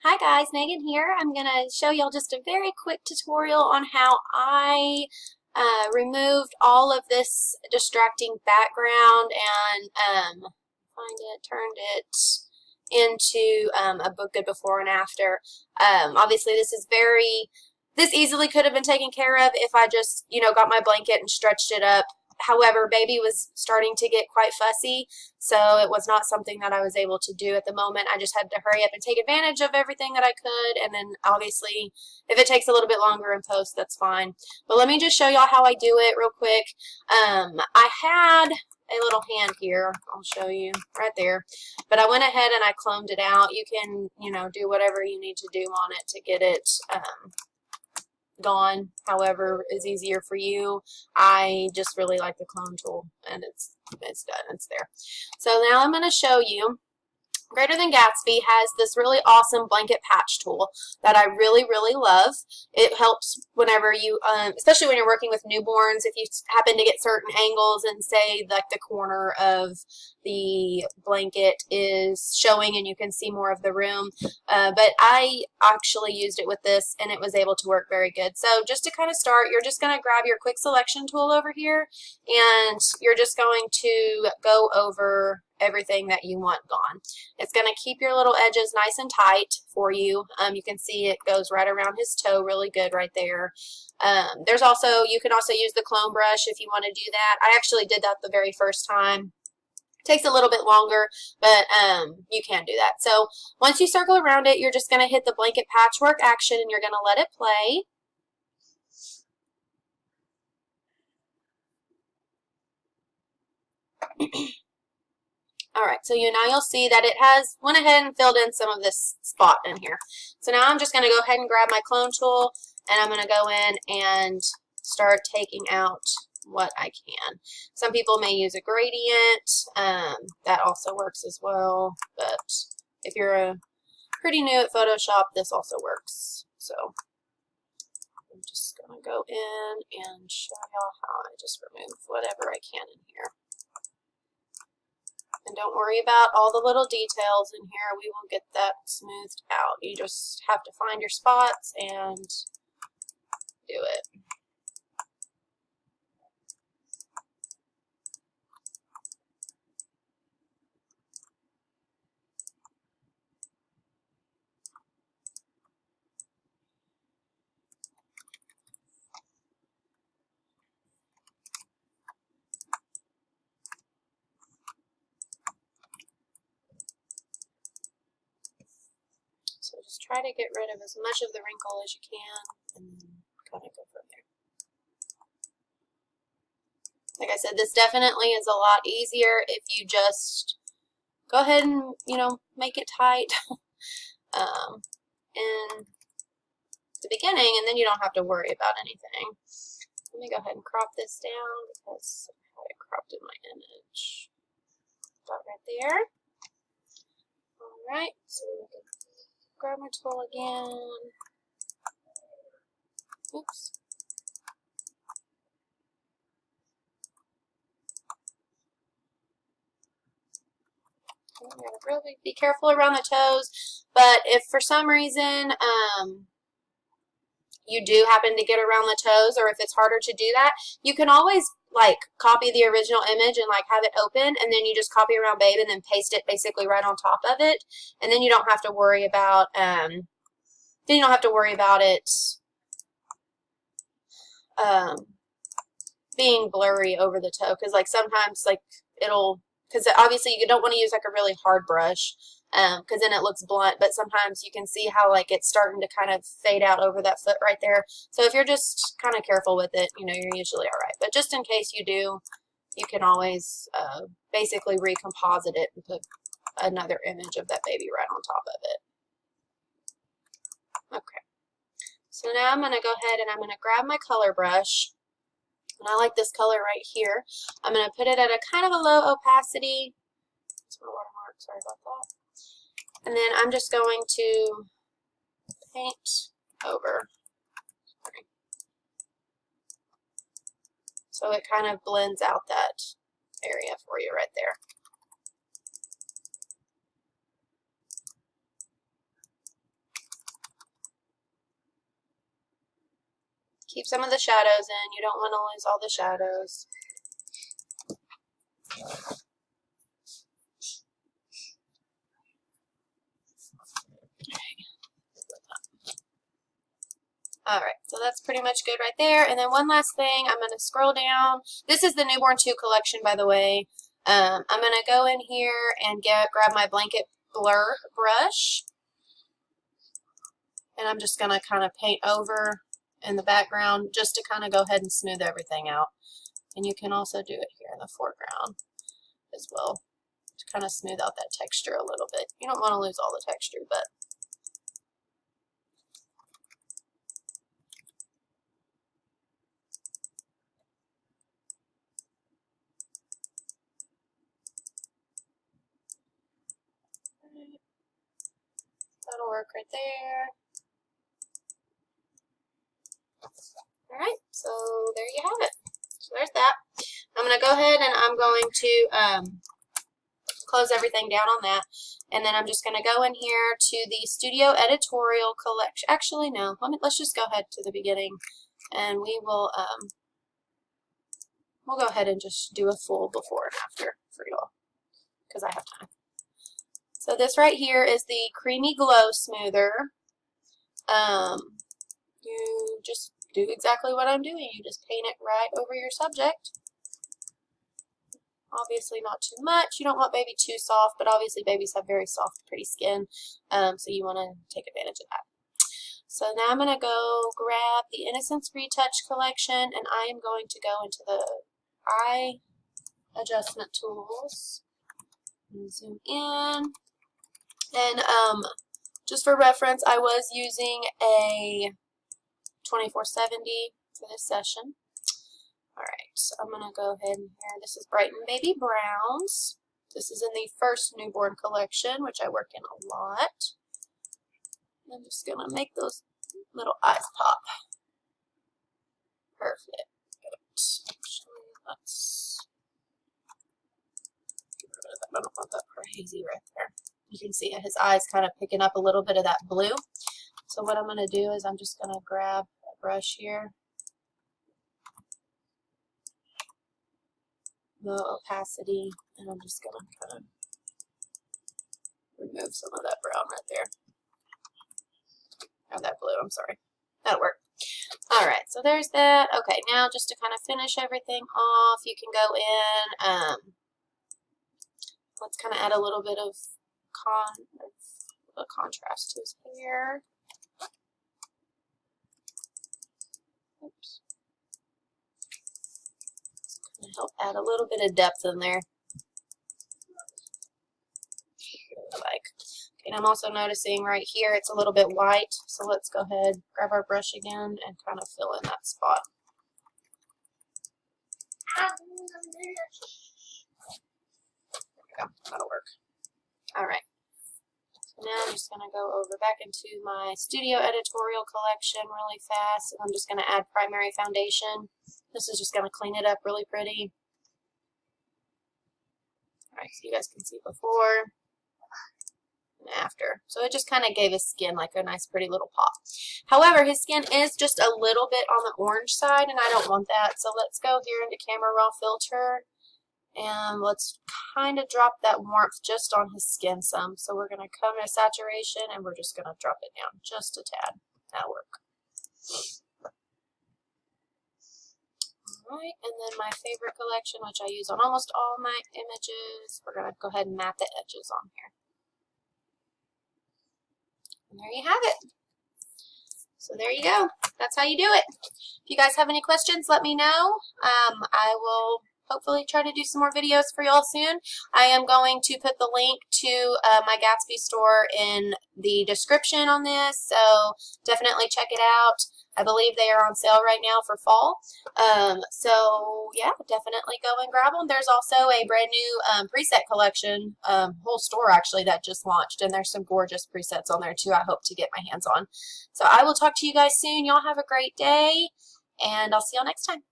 Hi guys, Megan here. I'm going to show y'all just a very quick tutorial on how I removed all of this distracting background and turned it into a book good before and after. Obviously this easily could have been taken care of if I just, got my blanket and stretched it up. However, baby was starting to get quite fussy, so it was not something that I was able to do at the moment. I just had to hurry up and take advantage of everything that I could, and then obviously if it takes a little bit longer in post, that's fine. But let me just show y'all how I do it real quick. I had a little hand here. I'll show you right there. But I went ahead and I cloned it out. You can, do whatever you need to do on it to get it gone, however is easier for you. I just really like the clone tool, and it's done, it's there. So now I'm going to show you. Greater Than Gatsby has this really awesome blanket patch tool that I really, really love. It helps whenever you, especially when you're working with newborns, if you happen to get certain angles and say like the corner of the blanket is showing and you can see more of the room. But I actually used it with this and it was able to work very good. So just to kind of start, you're just going to grab your quick selection tool over here and you're just going to go over everything that you want gone. It's going to keep your little edges nice and tight for you. You can see it goes right around his toe really good right there. You can also use the clone brush if you want to do that. I actually did that the very first time. It takes a little bit longer, but you can do that. So once you circle around it, you're just going to hit the blanket patchwork action and you're going to let it play. All right, so now you'll see that it has went ahead and filled in some of this spot in here. So now I'm just going to go ahead and grab my clone tool, and I'm going to go in and start taking out what I can. Some people may use a gradient. That also works as well, but if you're pretty new at Photoshop, this also works. So I'm just going to go in and show y'all how I just remove whatever I can in here. And don't worry about all the little details in here. We will get that smoothed out. You just have to find your spots and do it. So just try to get rid of as much of the wrinkle as you can and then kind of go from there. Like I said, this definitely is a lot easier if you just go ahead and, make it tight in the beginning, and then you don't have to worry about anything. Let me go ahead and crop this down because I cropped in my image. About right there. Alright, so we can grab my tool again. Oops. You gotta really be careful around the toes, but if for some reason you do happen to get around the toes, or if it's harder to do that, you can always copy the original image and have it open, and then you just copy around babe and then paste it basically right on top of it, and then you don't have to worry about it being blurry over the toe, because sometimes because obviously you don't want to use a really hard brush because then it looks blunt, but sometimes you can see how it's starting to kind of fade out over that foot right there. So if you're just kind of careful with it, you're usually all right. But just in case you do, you can always basically recomposite it and put another image of that baby right on top of it. Okay. So now I'm going to go ahead and I'm going to grab my color brush. And I like this color right here. I'm going to put it at a kind of a low opacity. That's my watermark, sorry about that. And then I'm just going to paint over. Sorry. So it kind of blends out that area for you right there. Keep some of the shadows in. You don't want to lose all the shadows. Alright, so that's pretty much good right there. And then one last thing, I'm going to scroll down. This is the Newborn 2 collection, by the way. I'm going to go in here and grab my blanket blur brush. And I'm just going to kind of paint over in the background just to kind of go ahead and smooth everything out. And you can also do it here in the foreground as well to kind of smooth out that texture a little bit. You don't want to lose all the texture, but that'll work right there. Alright, so there you have it. So there's that. I'm going to go ahead and I'm going to close everything down on that. And then I'm just going to go in here to the Studio Editorial Collection. Actually, no. Let's just go ahead to the beginning. And we will we'll go ahead and just do a full before and after for y'all. Because I have time. So this right here is the Creamy Glow Smoother. You just do exactly what I'm doing. You just paint it right over your subject. Obviously not too much. You don't want baby too soft, but obviously babies have very soft, pretty skin. So you want to take advantage of that. So now I'm going to go grab the Innocence Retouch collection, and I am going to go into the eye adjustment tools. Zoom in. And just for reference, I was using a 2470 for this session. Alright, so I'm going to go ahead and here. This is Brighten Baby Browns. This is in the first Newborn collection, which I work in a lot. I'm just going to make those little eyes pop. Perfect. Actually, let's get rid of that. I don't want that crazy right there. You can see his eyes kind of picking up a little bit of that blue. So what I'm going to do is I'm just going to grab a brush here. The opacity, and I'm just going to kind of remove some of that brown right there. Or that blue, I'm sorry. That'll work. Alright, so there's that. Okay, now just to kind of finish everything off, you can go in, let's kind of add a little bit of contrast to his hair. Oops. Help add a little bit of depth in there. Okay, and I'm also noticing right here it's a little bit white, so let's go ahead, grab our brush again, and kind of fill in that spot. There we go, that'll work. Alright, so now I'm just going to go over back into my Studio Editorial collection really fast, and I'm just going to add primary foundation. This is just going to clean it up really pretty. Alright, so you guys can see before and after. So it just kind of gave his skin like a nice pretty little pop. However, his skin is just a little bit on the orange side, and I don't want that. So let's go here into Camera Raw Filter, and let's kind of drop that warmth just on his skin some. So we're going to come to saturation, and we're just going to drop it down just a tad. That'll work. Alright, and then my favorite collection, which I use on almost all my images, we're going to go ahead and mat the edges on here. And there you have it. So there you go. That's how you do it. If you guys have any questions, let me know. I will hopefully try to do some more videos for y'all soon. I am going to put the link to my Gatsby store in the description on this, so definitely check it out. I believe they are on sale right now for fall. So yeah, definitely go and grab them. There's also a brand new preset collection, whole store actually, that just launched, and there's some gorgeous presets on there too I hope to get my hands on. So I will talk to you guys soon. Y'all have a great day, and I'll see y'all next time.